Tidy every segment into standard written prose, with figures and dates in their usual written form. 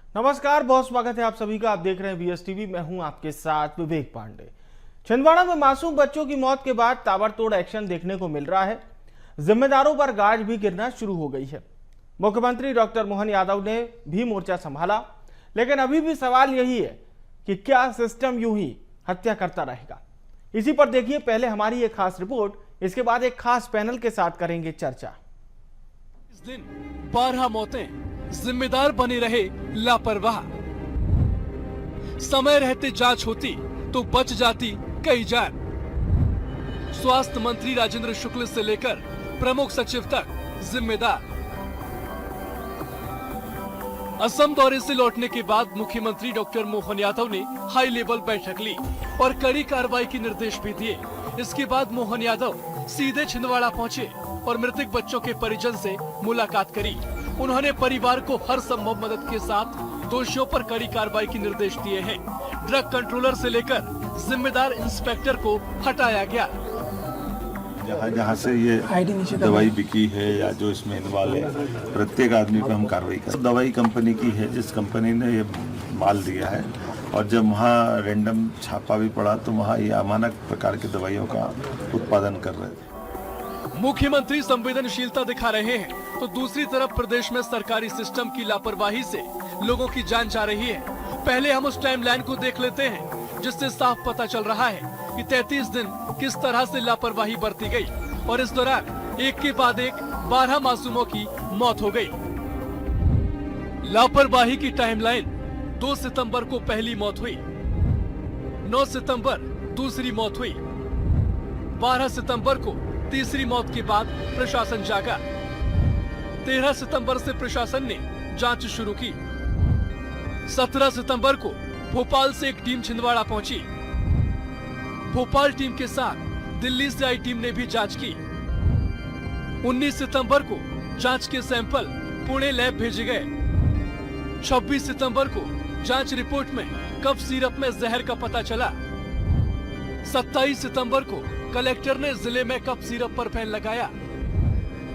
नमस्कार, बहुत स्वागत है आप सभी का। आप देख रहे हैं बीएस टीवी। मैं हूं आपके साथ विवेक पांडे। छिंदवाड़ा में मासूम बच्चों की मौत के बाद ताबड़तोड़ एक्शन देखने को मिल रहा है। जिम्मेदारों पर गाज भी गिरना शुरू हो गई है। मुख्यमंत्री डॉक्टर मोहन यादव ने भी मोर्चा संभाला, लेकिन अभी भी सवाल यही है कि क्या सिस्टम यूं ही हत्या करता रहेगा। इसी पर देखिए पहले हमारी एक खास रिपोर्ट, इसके बाद एक खास पैनल के साथ करेंगे चर्चा। इस दिन 12 मौतें, जिम्मेदार बने रहे लापरवाह। समय रहते जांच होती तो बच जाती कई जान। स्वास्थ्य मंत्री राजेंद्र शुक्ल से लेकर प्रमुख सचिव तक जिम्मेदार। असम दौरे से लौटने के बाद मुख्यमंत्री डॉक्टर मोहन यादव ने हाई लेवल बैठक ली और कड़ी कार्रवाई के निर्देश भी दिए। इसके बाद मोहन यादव सीधे छिंदवाड़ा पहुंचे और मृतक बच्चों के परिजन से मुलाकात करी। उन्होंने परिवार को हर संभव मदद के साथ दोषियों पर कड़ी कार्रवाई के निर्देश दिए हैं। ड्रग कंट्रोलर से लेकर जिम्मेदार इंस्पेक्टर को हटाया गया। जहाँ से ये दवाई बिकी है या जो इसमें इन्वॉल्व है, प्रत्येक आदमी पे हम कार्रवाई करें। दवाई कंपनी की है जिस कंपनी ने ये माल दिया है, और जब वहाँ रैंडम छापा भी पड़ा तो वहाँ ये अमानक प्रकार की दवाइयों का उत्पादन कर रहे थे। मुख्यमंत्री संवेदनशीलता दिखा रहे हैं तो दूसरी तरफ प्रदेश में सरकारी सिस्टम की लापरवाही से लोगों की जान जा रही है। पहले हम उस टाइमलाइन को देख लेते हैं जिससे साफ पता चल रहा है कि 33 दिन किस तरह से लापरवाही बरती गई और इस दौरान एक के बाद एक 12 मासूमों की मौत हो गई। लापरवाही की टाइमलाइन: 2 सितंबर को पहली मौत हुई, 9 सितंबर दूसरी मौत हुई, 12 सितंबर को तीसरी मौत के बाद प्रशासन जागा। 13 सितंबर से प्रशासन ने जांच शुरू की। 17 सितंबर को भोपाल से एक टीम छिंदवाड़ा पहुंची। भोपाल टीम के साथ दिल्ली से आई टीम ने भी जांच की। 19 सितंबर को जांच के सैंपल पुणे लैब भेजे गए। 26 सितंबर को जांच रिपोर्ट में कफ सिरप में जहर का पता चला। 27 सितंबर को कलेक्टर ने जिले में कफ सिरप पर बैन लगाया।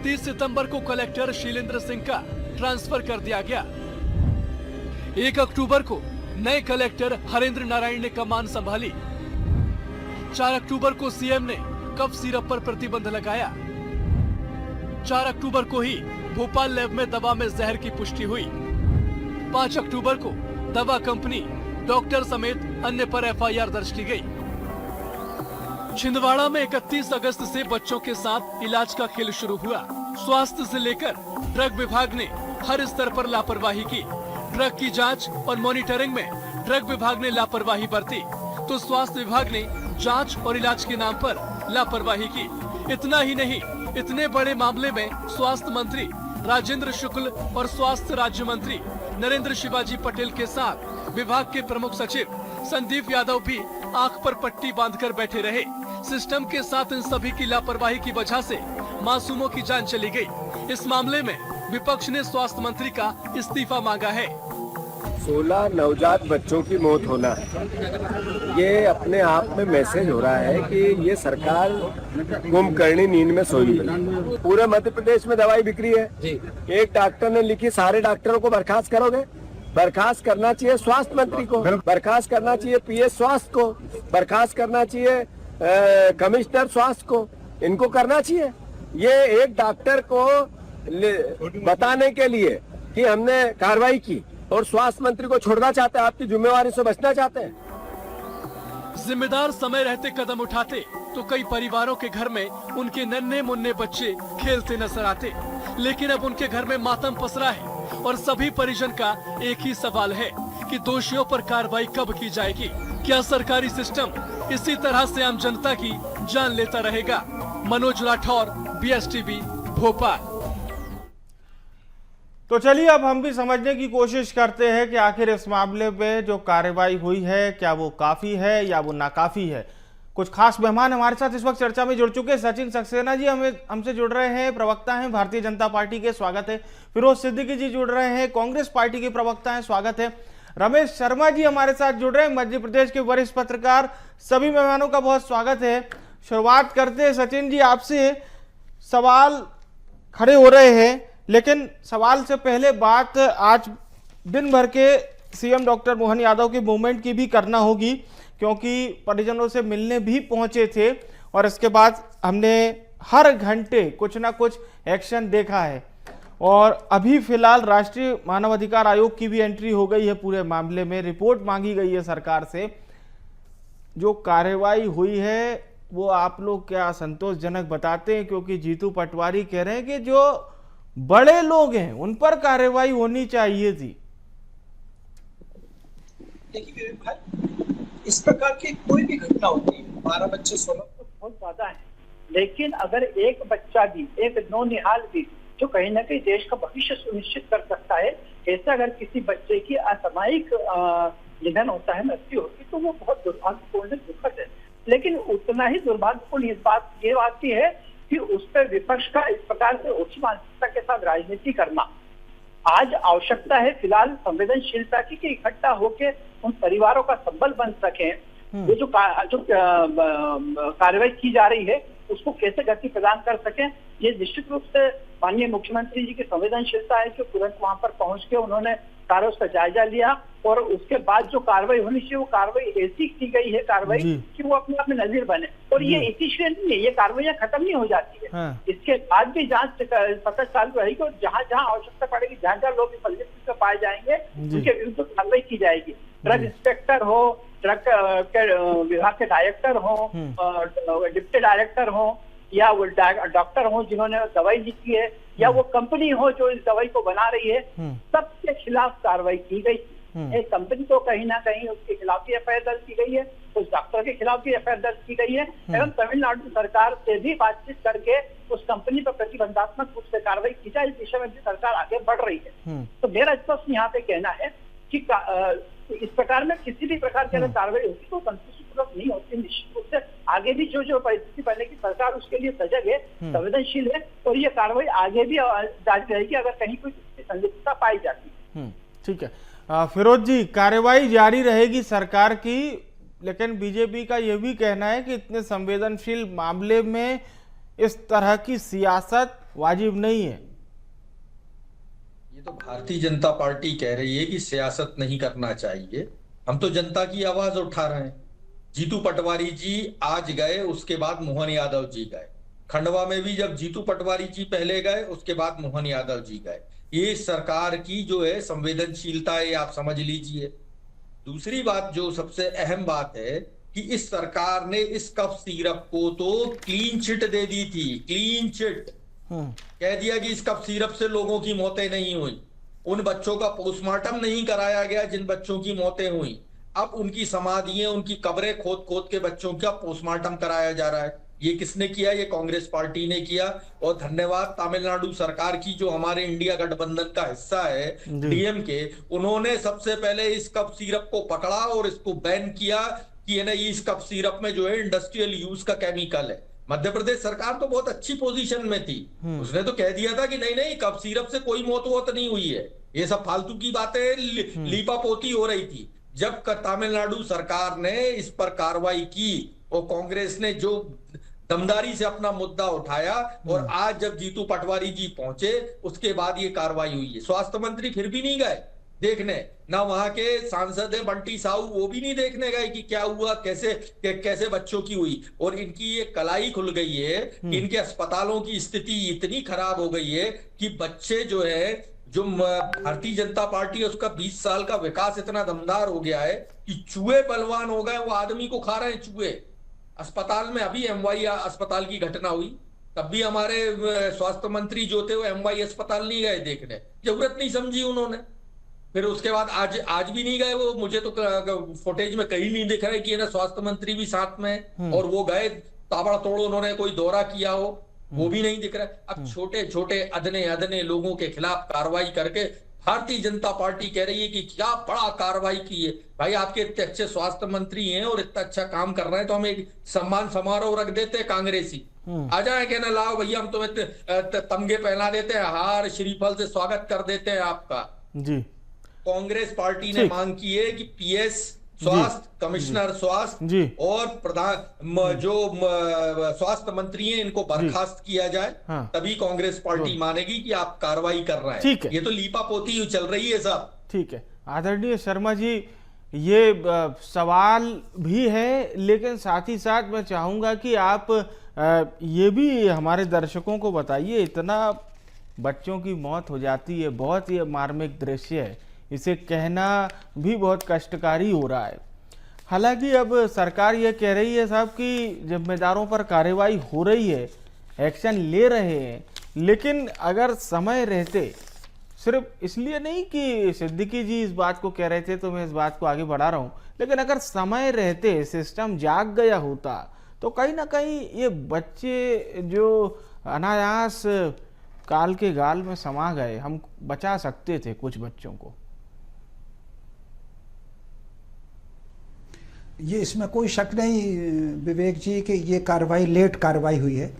30 सितंबर को कलेक्टर शीलेंद्र सिंह का ट्रांसफर कर दिया गया। 1 अक्टूबर को नए कलेक्टर हरेंद्र नारायण ने कमान संभाली। 4 अक्टूबर को सीएम ने कफ सिरप पर प्रतिबंध लगाया। 4 अक्टूबर को ही भोपाल लैब में दवा में जहर की पुष्टि हुई। 5 अक्टूबर को दवा कंपनी, डॉक्टर समेत अन्य पर एफआईआर दर्ज की गई। छिंदवाड़ा में 31 अगस्त से बच्चों के साथ इलाज का खेल शुरू हुआ। स्वास्थ्य से लेकर ड्रग विभाग ने हर स्तर पर लापरवाही की। ड्रग की जांच और मॉनिटरिंग में ड्रग विभाग ने लापरवाही बरती तो स्वास्थ्य विभाग ने जांच और इलाज के नाम पर लापरवाही की। इतना ही नहीं, इतने बड़े मामले में स्वास्थ्य मंत्री राजेंद्र शुक्ल और स्वास्थ्य राज्य मंत्री नरेंद्र शिवाजी पटेल के साथ विभाग के प्रमुख सचिव संदीप यादव भी आंख पर पट्टी बांधकर बैठे रहे। सिस्टम के साथ इन सभी की लापरवाही की वजह से मासूमों की जान चली गई। इस मामले में विपक्ष ने स्वास्थ्य मंत्री का इस्तीफा मांगा है। 16 नवजात बच्चों की मौत होना, ये अपने आप में मैसेज हो रहा है कि ये सरकार कुंभकर्णी नींद में सोई है। पूरे मध्य प्रदेश में दवाई बिक्री है। एक डॉक्टर ने लिखी, सारे डॉक्टरों को बर्खास्त करोगे? बर्खास्त करना चाहिए स्वास्थ्य मंत्री को, बर्खास्त करना चाहिए पीएस स्वास्थ्य को, बर्खास्त करना चाहिए कमिश्नर स्वास्थ्य को। इनको करना चाहिए। ये एक डॉक्टर को बताने के लिए कि हमने कार्रवाई की और स्वास्थ्य मंत्री को छोड़ना चाहते हैं, आपकी जिम्मेवारी से बचना चाहते हैं। जिम्मेदार समय रहते कदम उठाते तो कई परिवारों के घर में उनके नन्हे मुन्ने बच्चे खेलते नजर आते, लेकिन अब उनके घर में मातम पसरा है और सभी परिजन का एक ही सवाल है कि दोषियों पर कार्रवाई कब की जाएगी। क्या सरकारी सिस्टम इसी तरह से आम जनता की जान लेता रहेगा? Manoj Rathore, BS TV, Bhopal. तो चलिए अब हम भी समझने की कोशिश करते हैं कि आखिर इस मामले में जो कार्रवाई हुई है क्या वो काफी है या वो नाकाफी है। कुछ खास मेहमान हमारे साथ इस वक्त चर्चा में जुड़ चुके हैं। सचिन सक्सेना जी हमसे जुड़ रहे हैं, प्रवक्ता हैं भारतीय जनता पार्टी के, स्वागत है। फिरोज सिद्दीकी जी जुड़ रहे हैं, कांग्रेस पार्टी के प्रवक्ता हैं, स्वागत है। रमेश शर्मा जी हमारे साथ जुड़ रहे हैं, मध्य प्रदेश के वरिष्ठ पत्रकार। सभी मेहमानों का बहुत स्वागत है। शुरुआत करते हैं सचिन जी आपसे। सवाल खड़े हो रहे हैं, लेकिन सवाल से पहले बात आज दिन भर के सीएम डॉक्टर मोहन यादव की मूवमेंट की भी करना होगी, क्योंकि परिजनों से मिलने भी पहुंचे थे और इसके बाद हमने हर घंटे कुछ ना कुछ एक्शन देखा है। और अभी फिलहाल राष्ट्रीय मानवाधिकार आयोग की भी एंट्री हो गई है पूरे मामले में, रिपोर्ट मांगी गई है सरकार से। जो कार्रवाई हुई है वो आप लोग क्या संतोषजनक बताते हैं? क्योंकि जीतू पटवारी कह रहे हैं कि जो बड़े लोग हैं उन पर कार्रवाई होनी चाहिए थी। देखिए विवेक भाई, इस प्रकार की कोई भी घटना होती है, 12 बच्चे 16 तो बहुत ज्यादा है, लेकिन अगर एक बच्चा भी, एक नौनिहाल भी जो कहीं ना कहीं देश का भविष्य सुनिश्चित कर सकता है, ऐसे अगर किसी बच्चे की असामयिक निधन होता है, मृत्यु होती है, तो वो बहुत दुर्भाग्यपूर्ण दुखद है। लेकिन उतना ही दुर्भाग्यपूर्ण इस बात ये बात की है कि उस पर विपक्ष का इस प्रकार से उच्च मानसिकता के साथ राजनीति करना। आज आवश्यकता है फिलहाल संवेदनशीलता की कि इकट्ठा होकर उन परिवारों का संबल बन सके। ये जो कार्रवाई की जा रही है उसको कैसे गति प्रदान कर सके, ये निश्चित रूप से माननीय मुख्यमंत्री जी की संवेदनशीलता है कि तुरंत वहां पर पहुंच के उन्होंने कार्य उसका जायजा लिया और उसके बाद जो कार्रवाई होनी चाहिए वो कार्रवाई ऐसी की गई है कार्रवाई कि वो अपने आप में नजीर बने। और ये इतिश्रेय नहीं है, ये कार्रवाइयां खत्म नहीं हो जाती है। इसके बाद भी जांच सतत चालू रहेगी और जहां जहां आवश्यकता पड़ेगी, जहां जहां लोग संलिप्त पाए जाएंगे उनके विरुद्ध कार्रवाई की जाएगी। ड्रग इंस्पेक्टर हो, ड्रग विभाग के डायरेक्टर हो, डिप्टी डायरेक्टर हो, या वो डॉक्टर हो जिन्होंने दवाई लिखी है, या वो कंपनी हो जो इस दवाई को बना रही है, सबके खिलाफ कार्रवाई की गई। एक कंपनी को कहीं ना कहीं उसके खिलाफ भी एफआईआर दर्ज की गई है, उस डॉक्टर के खिलाफ भी एफआईआर दर्ज की गई है, एवं तमिलनाडु सरकार से भी बातचीत करके उस कंपनी पर प्रतिबंधात्मक रूप से कार्रवाई की जाए, इस दिशा में भी सरकार आगे बढ़ रही है। तो मेरा स्पष्ट यहाँ पे कहना है कि इस प्रकार में किसी भी प्रकार की अगर कार्रवाई होती तो संतुष्टिपूर्वक नहीं होती। निश्चित रूप से आगे भी जो परिस्थिति बनेगी सरकार उसके लिए सजग है, संवेदनशील है और ये कार्रवाई आगे भी जारी रहेगी अगर कहीं कोई संदिग्धता पाई जाती है। ठीक है फिरोज जी, कार्रवाई जारी रहेगी सरकार की, लेकिन बीजेपी का यह भी कहना है कि इतने संवेदनशील मामले में इस तरह की सियासत वाजिब नहीं है। ये तो भारतीय जनता पार्टी कह रही है कि सियासत नहीं करना चाहिए, हम तो जनता की आवाज उठा रहे हैं। जीतू पटवारी जी आज गए, उसके बाद मोहन यादव जी गए। खंडवा में भी जब जीतू पटवारी जी पहले गए, उसके बाद मोहन यादव जी गए। ये सरकार की जो है संवेदनशीलता है, आप समझ लीजिए। दूसरी बात जो सबसे अहम बात है कि इस सरकार ने इस कफ सिरप को तो क्लीन चिट दे दी थी, क्लीन चिट कह दिया कि इस कफ सिरप से लोगों की मौतें नहीं हुई, उन बच्चों का पोस्टमार्टम नहीं कराया गया जिन बच्चों की मौतें हुई। अब उनकी समाधियां, उनकी कब्रें खोद खोद के बच्चों का पोस्टमार्टम कराया जा रहा है। ये किसने किया? ये कांग्रेस पार्टी ने किया। और धन्यवाद तमिलनाडु सरकार की जो हमारे इंडिया गठबंधन का हिस्सा है, डीएमके, उन्होंने सबसे पहले इस कफ सिरप को पकड़ा और इसको बैन किया कि है ना, इस कफ सिरप में जो है इंडस्ट्रियल यूज का केमिकल है। मध्य प्रदेश सरकार तो बहुत अच्छी पोजीशन में थी, उसने तो कह दिया था कि नहीं नहीं, कफ सिरप से कोई मौत नहीं हुई है, ये सब फालतू की बातें लीपापोती हो रही थी। जब तमिलनाडु सरकार ने इस पर कार्रवाई की और कांग्रेस ने जो दमदारी से अपना मुद्दा उठाया और आज जब जीतू पटवारी जी पहुंचे उसके बाद ये कार्रवाई हुई है। स्वास्थ्य मंत्री फिर भी नहीं गए देखने, ना वहां के सांसद है बंटी साहू, वो भी नहीं देखने गए कि क्या हुआ, कैसे बच्चों की हुई। और इनकी ये कलाई खुल गई है कि इनके अस्पतालों की स्थिति इतनी खराब हो गई है कि बच्चे जो है, जो भारतीय जनता पार्टी है उसका 20 साल का विकास इतना दमदार हो गया है कि चूहे पहलवान हो गए, वो आदमी को खा रहे हैं चूहे। अस्पताल में अभी एमवाई अस्पताल की घटना हुई, तब भी हमारे स्वास्थ्य मंत्री जो थे वो एमवाई अस्पताल नहीं गए देखने, जरूरत नहीं समझी उन्होंने। फिर उसके बाद आज भी नहीं गए वो, मुझे तो फुटेज में कहीं नहीं दिख रहा है कि ना स्वास्थ्य मंत्री भी साथ में और वो गए ताबड़तोड़ उन्होंने कोई दौरा किया हो, वो भी नहीं दिख रहा है। अब छोटे छोटे अदने लोगों के खिलाफ कार्रवाई करके भारतीय जनता पार्टी कह रही है कि क्या बड़ा कार्रवाई की है। भाई आपके इतने अच्छे स्वास्थ्य मंत्री हैं और इतना अच्छा काम कर रहे हैं तो हम एक सम्मान समारोह रख देते हैं, कांग्रेसी आ जाए कहना लाओ भैया हम तुम्हें तमगे पहना देते हैं, हार श्रीफल से स्वागत कर देते हैं आपका। जी कांग्रेस पार्टी ने मांग की है कि पीएस स्वास्थ्य, कमिश्नर स्वास्थ्य और प्रधान जो स्वास्थ्य मंत्री हैं इनको बर्खास्त किया जाए, तभी कांग्रेस पार्टी मानेगी कि आप कार्रवाई कर रहे हैं। ये तो लीपापोती चल रही है साहब। ठीक है आदरणीय शर्मा जी, ये सवाल भी है, लेकिन साथ ही साथ मैं चाहूँगा कि आप ये भी हमारे दर्शकों को बताइए, इतना बच्चों की मौत हो जाती है, बहुत ही मार्मिक दृश्य है, इसे कहना भी बहुत कष्टकारी हो रहा है। हालांकि अब सरकार ये कह रही है साहब कि जिम्मेदारों पर कार्रवाई हो रही है, एक्शन ले रहे हैं, लेकिन अगर समय रहते, सिर्फ इसलिए नहीं कि सिद्दीकी जी इस बात को कह रहे थे तो मैं इस बात को आगे बढ़ा रहा हूँ, लेकिन अगर समय रहते सिस्टम जाग गया होता तो कहीं ना कहीं ये बच्चे जो अनायास काल के गाल में समा गए, हम बचा सकते थे कुछ बच्चों को। ये इसमें कोई शक नहीं विवेक जी कि ये कार्रवाई लेट कार्रवाई हुई है।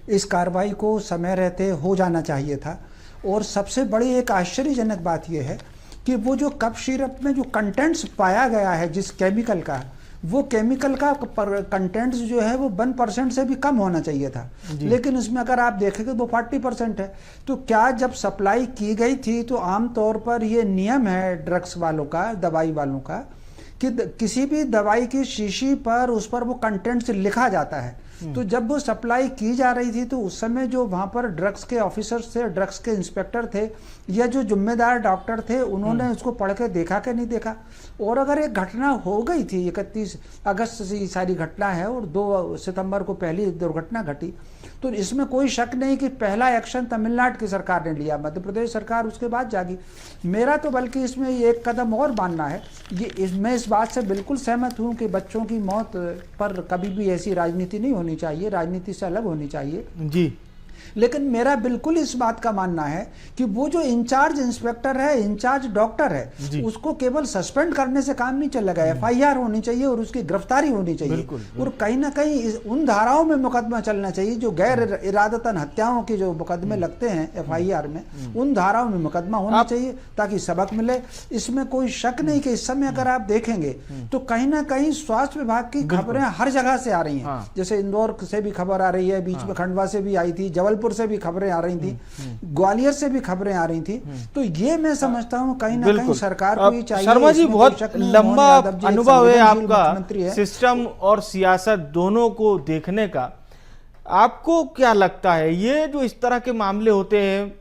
इस कार्रवाई को समय रहते हो जाना चाहिए था। और सबसे बड़ी एक आश्चर्यजनक बात यह है कि वो जो कप सिरप में जो कंटेंट्स पाया गया है जिस केमिकल का, वो केमिकल का कंटेंट्स जो है वो 1% से भी कम होना चाहिए था, लेकिन उसमें अगर आप देखेंगे वो 40% है। तो क्या जब सप्लाई की गई थी तो आमतौर पर ये नियम है ड्रग्स वालों का, दवाई वालों का, कि किसी भी दवाई की शीशी पर उस पर वो कंटेंट्स लिखा जाता है। तो जब वो सप्लाई की जा रही थी तो उस समय जो वहाँ पर ड्रग्स के ऑफिसर्स थे, ड्रग्स के इंस्पेक्टर थे या जो जिम्मेदार डॉक्टर थे, उन्होंने उसको पढ़ के देखा कि नहीं देखा। और अगर एक घटना हो गई थी, 31 अगस्त से ये सारी घटना है और 2 सितंबर को पहली दुर्घटना घटी, तो इसमें कोई शक नहीं कि पहला एक्शन तमिलनाडु की सरकार ने लिया, मध्य प्रदेश सरकार उसके बाद जागी। मेरा तो बल्कि इसमें एक कदम और मानना है, मैं इस बात से बिल्कुल सहमत हूँ कि बच्चों की मौत पर कभी भी ऐसी राजनीति नहीं होनी चाहिए, राजनीति से अलग होनी चाहिए जी। लेकिन मेरा बिल्कुल इस बात का मानना है कि वो जो इंचार्ज इंस्पेक्टर है, इंचार्ज डॉक्टर है, उसको केवल सस्पेंड करने से काम नहीं चलेगा, FIR होनी चाहिए और उसकी गिरफ्तारी होनी चाहिए। और कहीं ना कहीं उन धाराओं में मुकदमा चलना चाहिए जो गैर इरादतन हत्याओं के जो मुकदमे लगते हैं FIR में, उन धाराओं में मुकदमा होना चाहिए ताकि सबक मिले। इसमें कोई शक नहीं कि इस समय अगर आप देखेंगे तो कहीं ना कहीं स्वास्थ्य विभाग की खबरें हर जगह से आ रही हैं। जैसे इंदौर से भी खबर आ रही है, बीच में खंडवा से भी आई थी, जबलपुर से भी खबरें आ रही थी, ग्वालियर से भी खबरें आ रही थी। तो ये मैं समझता हूं कहीं ना कहीं सरकार को ही चाहिए। शर्मा जी, बहुत लंबा अनुभव है आपका सिस्टम और सियासत दोनों को देखने का। आपको क्या लगता है ये जो इस तरह के मामले होते हैं,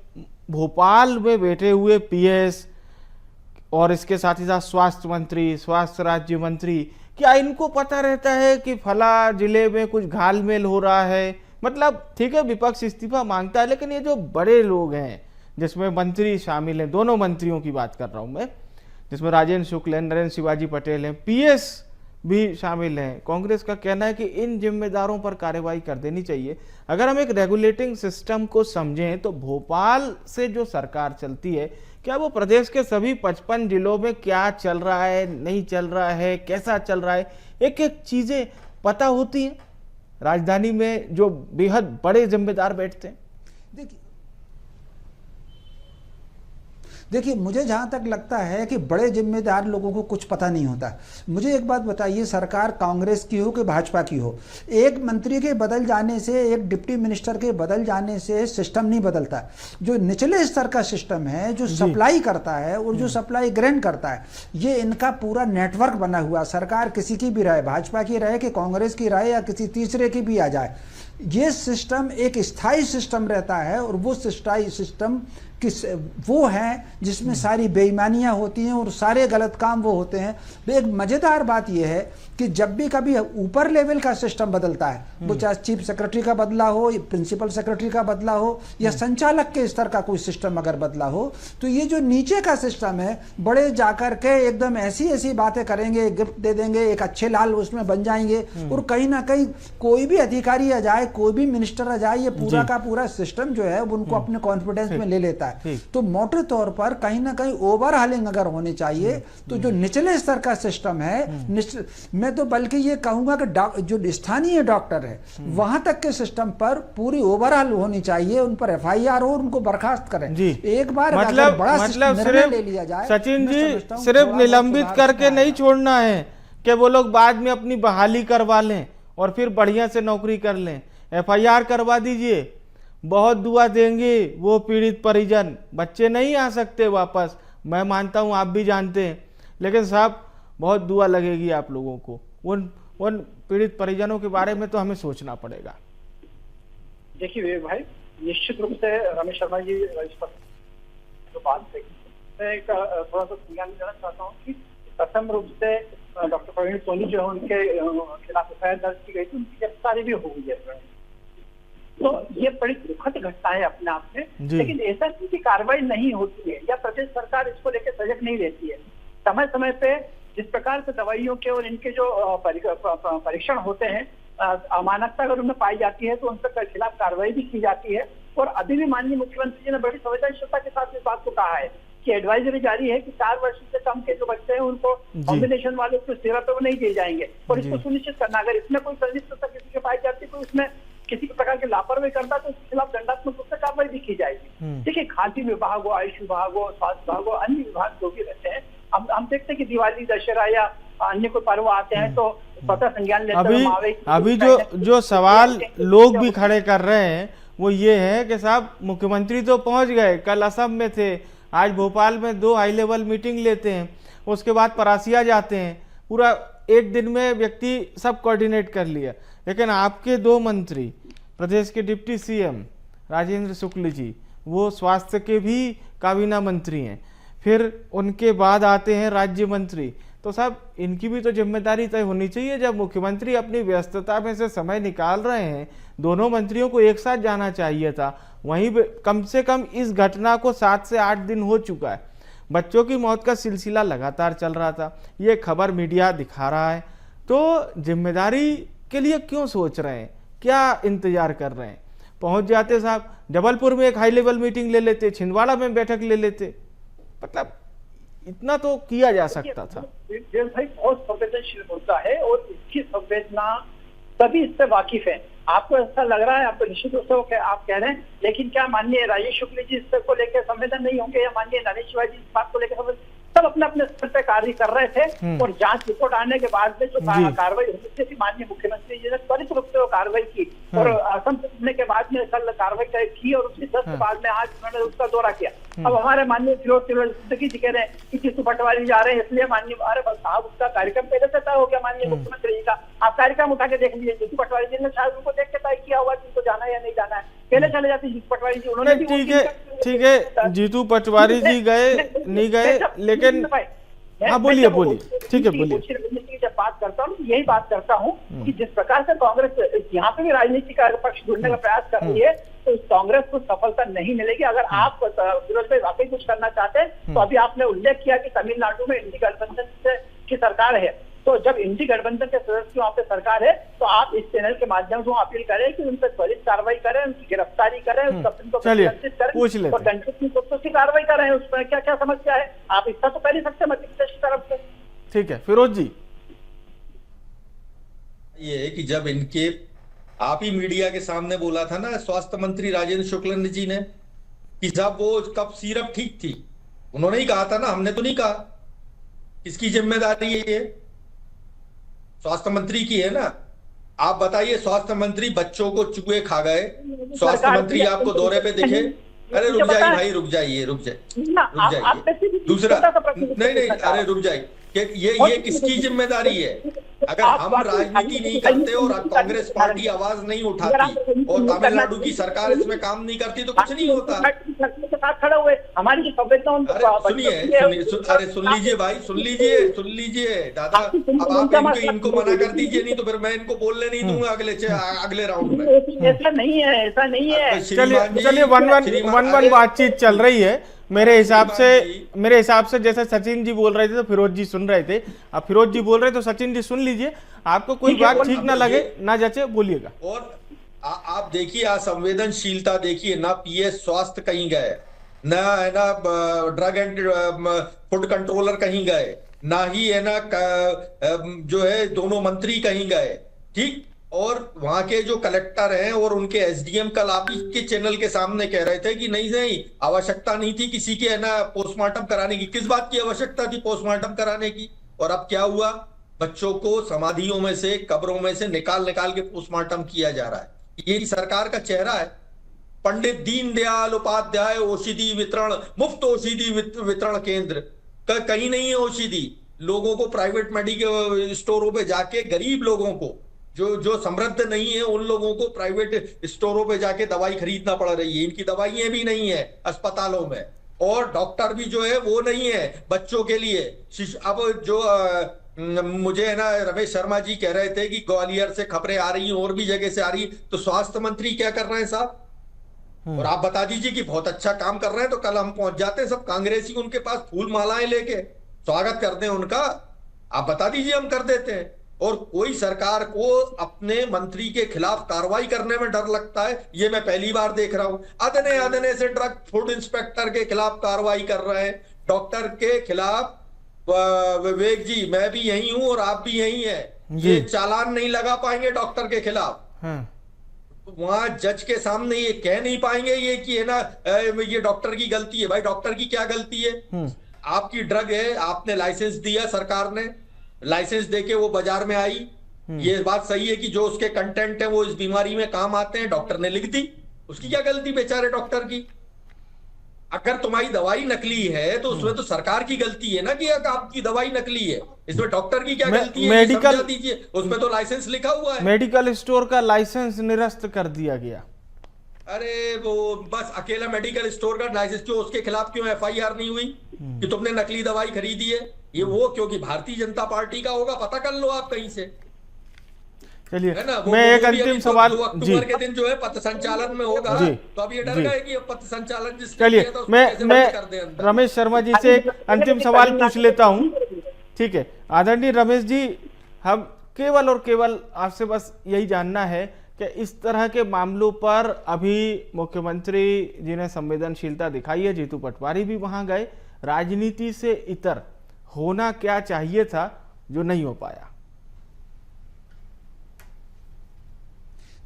भोपाल में बैठे हुए PS और इसके साथ ही साथ स्वास्थ्य मंत्री, स्वास्थ्य राज्य मंत्री, क्या इनको पता रहता है कि फला जिले में कुछ घालमेल हो रहा है? मतलब ठीक है विपक्ष इस्तीफा मांगता है, लेकिन ये जो बड़े लोग हैं जिसमें मंत्री शामिल हैं, दोनों मंत्रियों की बात कर रहा हूं मैं, जिसमें राजेंद्र शुक्ल हैं, नरेंद्र शिवाजी पटेल हैं, PS भी शामिल हैं, कांग्रेस का कहना है कि इन जिम्मेदारों पर कार्रवाई कर देनी चाहिए। अगर हम एक रेगुलेटिंग सिस्टम को समझें तो भोपाल से जो सरकार चलती है, क्या वो प्रदेश के सभी 55 जिलों में क्या चल रहा है, नहीं चल रहा है, कैसा चल रहा है, एक एक चीजें पता होती हैं? राजधानी में जो बेहद बड़े जिम्मेदार बैठते हैं, देखिए मुझे जहाँ तक लगता है कि बड़े जिम्मेदार लोगों को कुछ पता नहीं होता। मुझे एक बात बताइए, सरकार कांग्रेस की हो कि भाजपा की हो, एक मंत्री के बदल जाने से, एक डिप्टी मिनिस्टर के बदल जाने से सिस्टम नहीं बदलता। जो निचले स्तर का सिस्टम है, जो सप्लाई करता है और जो सप्लाई ग्रहण करता है, ये इनका पूरा नेटवर्क बना हुआ। सरकार किसी की भी रहे, भाजपा की रहे कि कांग्रेस की रहे या किसी तीसरे की भी आ जाए, ये सिस्टम एक स्थायी सिस्टम रहता है। और वो स्थायी सिस्टम वो है जिसमें सारी बेईमानियां होती हैं और सारे गलत काम वो होते हैं। एक मजेदार बात यह है कि जब भी कभी ऊपर लेवल का सिस्टम बदलता है, वो चाहे चीफ सेक्रेटरी का बदला हो, प्रिंसिपल सेक्रेटरी का बदला हो या संचालक के स्तर का कोई सिस्टम अगर बदला हो, तो ये जो नीचे का सिस्टम है, बड़े जाकर के एकदम ऐसी ऐसी बातें करेंगे, गिफ्ट दे देंगे, एक अच्छे लाल उसमें बन जाएंगे। और कहीं ना कहीं कोई भी अधिकारी आ जाए, कोई भी मिनिस्टर आ जाए, ये पूरा का पूरा सिस्टम जो है उनको अपने कॉन्फिडेंस में ले लेता है। तो मोटे तौर पर कहीं ना कहीं ओवरहालिंग अगर होनी चाहिए तो जो निचले स्तर का सिस्टम है, मैं तो बल्कि ये कहूंगा कि जो स्थानीय डॉक्टर है वहां तक के सिस्टम पर पूरी ओवरऑल होनी चाहिए, उन पर FIR हो और उनको बर्खास्त करें एक बार। मतलब सिर्फ ले लिया जाए, सचिन जी, सिर्फ निलंबित करके नहीं छोड़ना है कि वो लोग बाद में अपनी बहाली करवा लें और फिर बढ़िया से नौकरी कर लें। FIR करवा दीजिए, बहुत दुआ देंगे वो पीड़ित परिजन, बच्चे नहीं आ सकते वापस, मैं मानता हूँ, आप भी जानते हैं, लेकिन साहब बहुत दुआ लगेगी आप लोगों को। उन पीड़ित परिजनों के बारे में तो हमें सोचना पड़ेगा। देखिए विवेक भाई, निश्चित रूप से रमेश शर्मा जी इस पर जो बात कही, मैं एक थोड़ा सा संज्ञान देना चाहता हूँ कि प्रथम रूप से डॉक्टर प्रवीण सोनी जो है उनके खिलाफ एफआईआर दर्ज की गई थी, उनकी गिरफ्तारी भी हो गई है। तो ये बड़ी दुखद घटना है अपने आप में, लेकिन ऐसा नहीं कि कार्रवाई नहीं होती है या प्रदेश सरकार इसको लेकर सजग नहीं रहती है। समय समय पे जिस प्रकार से दवाइयों के और इनके जो परीक्षण होते हैं, अमानकता अगर उनमें पाई जाती है तो उन पर खिलाफ कार्रवाई भी की जाती है। और अभी भी माननीय मुख्यमंत्री जी ने बड़ी संवेदनशीलता के साथ इस बात को कहा है कि एडवाइजरी जारी है कि 4 वर्ष से कम के जो बच्चे हैं उनको कॉम्बिनेशन वाले जो सिरप है वो नहीं दिए जाएंगे। और इसको सुनिश्चित करना, अगर इसमें कोई संदिग्धता किसी के पाई जाती है तो इसमें किसी प्रकार की लापरवाही करता तो उसके खिलाफ दंडात्मक रूप से कार्रवाई भी की जाएगी। देखिए, खाद्य विभाग हो, आयुष विभाग हो, स्वास्थ्य विभाग हो, अन्य विभाग जो भी रहते हैं, हम देखते हैं कि दिवाली, दशहरा या अन्य कोई पर्व आते हैं तो स्वतः संज्ञान लेते हैं। अभी जो सवाल लोग भी खड़े कर रहे हैं वो ये है कि साहब मुख्यमंत्री तो पहुंच गए, कल असम में थे, आज भोपाल में 2 हाई लेवल मीटिंग लेते हैं, उसके बाद परासिया जाते हैं, पूरा एक दिन में व्यक्ति सब कोऑर्डिनेट कर लिया। लेकिन आपके 2 मंत्री, प्रदेश के डिप्टी सीएम राजेंद्र शुक्ल जी, वो स्वास्थ्य के भी काबीना मंत्री हैं, फिर उनके बाद आते हैं राज्य मंत्री। तो साहब इनकी भी तो जिम्मेदारी तय होनी चाहिए। जब मुख्यमंत्री अपनी व्यस्तता में से समय निकाल रहे हैं, दोनों मंत्रियों को एक साथ जाना चाहिए था। वहीं कम से कम इस घटना को 7 से 8 दिन हो चुका है, बच्चों की मौत का सिलसिला लगातार चल रहा था, ये खबर मीडिया दिखा रहा है। तो जिम्मेदारी के लिए क्यों सोच रहे हैं, क्या इंतजार कर रहे हैं? पहुंच जाते साहब, जबलपुर में एक हाई लेवल मीटिंग ले लेते, छिंदवाड़ा में बैठक ले लेते, मतलब इतना तो किया जा सकता था। भाई बहुत संवेदनशील मुद्दा है और इसकी संवेदना सभी इससे वाकिफ है। आपको ऐसा लग रहा है, आपको निश्चित रूप से आप कह रहे हैं, लेकिन क्या माननीय राजेश शुक्ल जी इस को लेकर संवेदन नहीं होंगे या माननीय नरेश शिवाजी इस बात को लेकर? सब अपने अपने स्तर पर कार्य कर रहे थे और जांच रिपोर्ट आने के बाद में जो कार्रवाई होती थी, माननीय मुख्यमंत्री जी ने त्वरित रूप से वो कार्रवाई की और असम से के बाद में कल कार्रवाई की और उसके 10 के बाद में आज उन्होंने उसका दौरा किया। अब हमारे माननीय फिरोज सिद्दीकी जी कह रहे हैं कि जीतू पटवारी जा रहे हैं, इसलिए माननीय साहब उसका कार्यक्रम पहले से तय हो गया माननीय मुख्यमंत्री जी का। आप कार्यक्रम उठा के देख लीजिए, जीतू पटवारी जी ने शायद उनको देख के तय किया हुआ जिनको जाना है या नहीं जाना है, पहले चले जाते जीतू पटवारी जी। उन्होंने ठीक है, जीतू पटवारी जी गए नहीं गए, लेकिन हाँ बोलिए, ठीक है बोलिए। जब बात करता हूँ यही बात करता हूँ कि जिस प्रकार से कांग्रेस यहाँ पे भी राजनीतिक पक्ष ढूंढने का प्रयास कर रही है, तो उस कांग्रेस को सफलता नहीं मिलेगी। अगर आप फिरोज भाई वाकई कुछ करना चाहते हैं तो अभी आपने उल्लेख किया कि तमिलनाडु में इंडी गठबंधन की सरकार है, तो जब इंडी गठबंधन के सदस्य वहाँ पे सरकार है तो आप इस चैनल के माध्यम से अपील करें कि उन पर त्वरित कार्रवाई करें, उनकी गिरफ्तारी करें, चलिए पूछ लेते और दंडित की कार्रवाई करें। उसमें क्या क्या समस्या है, आप इसका तो कर ही सकते मध्य प्रदेश की तरफ से। ठीक है फिरोज जी, ये है कि जब इनके आप ही मीडिया के सामने बोला था ना स्वास्थ्य मंत्री राजेंद्र शुक्ल जी ने कि जब वो कब सिरप ठीक थी, उन्होंने ही कहा था ना, हमने तो नहीं कहा। किसकी जिम्मेदारी है ये? स्वास्थ्य मंत्री की है ना। आप बताइए, स्वास्थ्य मंत्री बच्चों को चूहे खा गए, स्वास्थ्य मंत्री आपको दौरे पे दिखे? अरे रुक जाइए भाई, रुक जाइए। दूसरा नहीं, अरे रुक जाइए, ये किसकी जिम्मेदारी है? अगर हम राजनीति नहीं करते और कांग्रेस पार्टी आवाज नहीं उठाती और तमिलनाडु की सरकार इसमें काम नहीं करती तो कुछ नहीं होता। खड़े हुए हमारी सुनिए, अरे सुन लीजिए भाई, सुन लीजिए दादा। अब आप इनको मना कर दीजिए, नहीं तो फिर मैं इनको बोलने नहीं दूंगा अगले राउंड में। ऐसा नहीं है। चलिए वन बातचीत चल रही है। मेरे हिसाब से जैसे सचिन जी बोल रहे थे तो फिरोज जी सुन रहे थे, अब फिरोज जी बोल रहे तो सचिन जी सुन लीजिए। आपको कोई बात ठीक ना लगे ना जचे बोलिएगा। और आप देखिए, असंवेदनशीलता देखिए ना। पीएस स्वास्थ्य कहीं गए ना, है ना ड्रग एंड फूड कंट्रोलर कहीं गए ना, ही है ना जो है दोनों मंत्री कहीं गए, ठीक। और वहां के जो कलेक्टर हैं और उनके एसडीएम कल आप ही के चैनल के सामने कह रहे थे कि नहीं आवश्यकता नहीं थी किसी के है ना पोस्टमार्टम कराने की। किस बात की आवश्यकता थी पोस्टमार्टम कराने की? और अब क्या हुआ? बच्चों को समाधियों में से, कब्रों में से निकाल के पोस्टमार्टम किया जा रहा है। ये सरकार का चेहरा है। पंडित दीनदयाल उपाध्याय औषधि वितरण, मुफ्त औषधि वितरण केंद्र कहीं नहीं है औषधि। लोगों को प्राइवेट मेडिकल स्टोरों पे जाके, गरीब लोगों को, जो समृद्ध नहीं है, उन लोगों को प्राइवेट स्टोरों पे जाके दवाई खरीदना पड़ रही है। इनकी दवाइयां भी नहीं है अस्पतालों में, और डॉक्टर भी जो है वो नहीं है बच्चों के लिए। अब जो मुझे है ना, रमेश शर्मा जी कह रहे थे कि ग्वालियर से खबरें आ रही हैं और भी जगह से आ रही, तो स्वास्थ्य मंत्री क्या कर रहे हैं साहब? और आप बता दीजिए कि बहुत अच्छा काम कर रहे हैं, तो कल हम पहुंच जाते हैं सब कांग्रेसी उनके पास फूल मालाएं लेके, स्वागत करते हैं उनका। आप बता दीजिए, हम कर देते हैं। और कोई सरकार को अपने मंत्री के खिलाफ कार्रवाई करने में डर लगता है, ये मैं पहली बार देख रहा हूं। अदने से ड्रग फूड इंस्पेक्टर के खिलाफ कार्रवाई कर रहे हैं, डॉक्टर के खिलाफ। विवेक जी, मैं भी यही हूं और आप भी यही हैं। ये चालान नहीं लगा पाएंगे डॉक्टर के खिलाफ। वहां जज के सामने ये कह नहीं पाएंगे ये कि है ना ये डॉक्टर की गलती है। भाई डॉक्टर की क्या गलती है? आपकी ड्रग है, आपने लाइसेंस दिया, सरकार ने लाइसेंस देके वो बाजार में आई। ये बात सही है कि जो उसके कंटेंट है वो इस बीमारी में काम आते हैं, डॉक्टर ने लिख दी। उसकी क्या गलती बेचारे डॉक्टर की? अगर तुम्हारी दवाई नकली है तो उसमें तो सरकार की गलती है ना कि आपकी दवाई नकली है। इसमें डॉक्टर की क्या गलती है? मेडिकल दीजिए, उसमें तो लाइसेंस लिखा हुआ है। मेडिकल स्टोर का लाइसेंस निरस्त कर दिया गया। अरे वो बस अकेला मेडिकल स्टोर का लाइसेंस, क्यों उसके खिलाफ क्यों एफआईआर नहीं हुई कि तुमने नकली दवाई खरीदी है? ये वो क्योंकि भारतीय जनता पार्टी का होगा, पता कर लो आप कहीं से। चलिए, मैं एक अंतिम सवाल अक्टूबर के दिन जो है पथ संचालन में होगा, तो अब ये डर गए कि पथ संचालन जिसने चलिए किया था उसको मैं कैसे बंद कर दें अंदर। रमेश शर्मा जी से एक अंतिम सवाल पूछ लेता हूं। ठीक है आदरणीय रमेश जी, हम केवल और केवल आपसे बस यही जानना है कि इस तरह के मामलों पर अभी मुख्यमंत्री जी ने संवेदनशीलता दिखाई है, जीतू पटवारी भी वहां गए, राजनीति से इतर होना क्या चाहिए था जो नहीं हो पाया?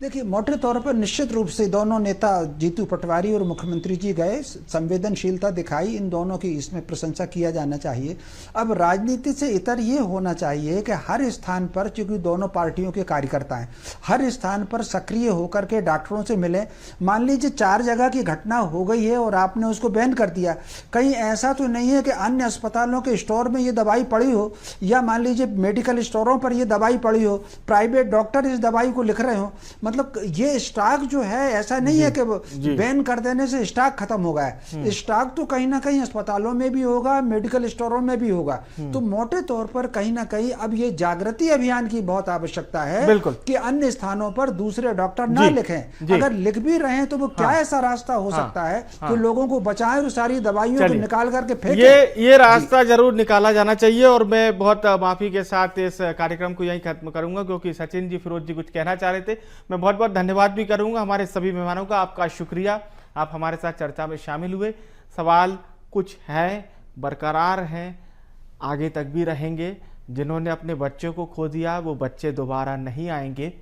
देखिए, मोटे तौर पर निश्चित रूप से दोनों नेता जीतू पटवारी और मुख्यमंत्री जी गए, संवेदनशीलता दिखाई, इन दोनों की इसमें प्रशंसा किया जाना चाहिए। अब राजनीति से इतर ये होना चाहिए कि हर स्थान पर, चूंकि दोनों पार्टियों के कार्यकर्ता हैं, हर स्थान पर सक्रिय होकर के डॉक्टरों से मिलें। मान लीजिए 4 जगह की घटना हो गई है और आपने उसको बैन कर दिया, कहीं ऐसा तो नहीं है कि अन्य अस्पतालों के स्टोर में ये दवाई पड़ी हो, या मान लीजिए मेडिकल स्टोरों पर ये दवाई पड़ी हो, प्राइवेट डॉक्टर इस दवाई को लिख रहे हो। मतलब ये स्टॉक जो है, ऐसा नहीं है कि बैन कर देने से स्टॉक खत्म हो गया है। स्टॉक तो कहीं ना कहीं अस्पतालों में भी होगा, मेडिकल स्टोरों में भी होगा। तो मोटे तौर पर कहीं ना कहीं अब ये जागृति अभियान की बहुत आवश्यकता है कि अन्य स्थानों पर दूसरे डॉक्टर ना लिखें। अगर लिख भी रहे हैं तो वो क्या ऐसा रास्ता हो सकता है कि लोगों को बचाएं और सारी दवाइयों को निकाल करके फेंकें? ये रास्ता जरूर निकाला जाना चाहिए। और मैं बहुत माफी के साथ इस कार्यक्रम को यहीं खत्म करूंगा, क्योंकि सचिन जी, फिरोज जी कुछ कहना चाह रहे थे। मैं बहुत बहुत धन्यवाद भी करूंगा हमारे सभी मेहमानों का, आपका शुक्रिया, आप हमारे साथ चर्चा में शामिल हुए। सवाल कुछ हैं, बरकरार हैं, आगे तक भी रहेंगे। जिन्होंने अपने बच्चों को खो दिया वो बच्चे दोबारा नहीं आएंगे।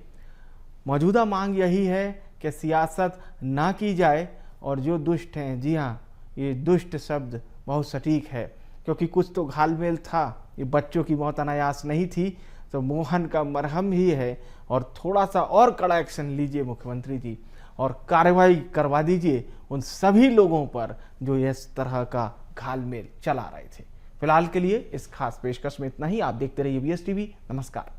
मौजूदा मांग यही है कि सियासत ना की जाए, और जो दुष्ट हैं, जी हाँ, ये दुष्ट शब्द बहुत सटीक है, क्योंकि कुछ तो घालमेल था। ये बच्चों की मौत अनायास नहीं थी, तो मोहन का मरहम ही है। और थोड़ा सा और कड़ा एक्शन लीजिए मुख्यमंत्री जी, और कार्रवाई करवा दीजिए उन सभी लोगों पर जो इस तरह का घालमेल चला रहे थे। फिलहाल के लिए इस खास पेशकश में इतना ही। आप देखते रहिए VSTV। नमस्कार।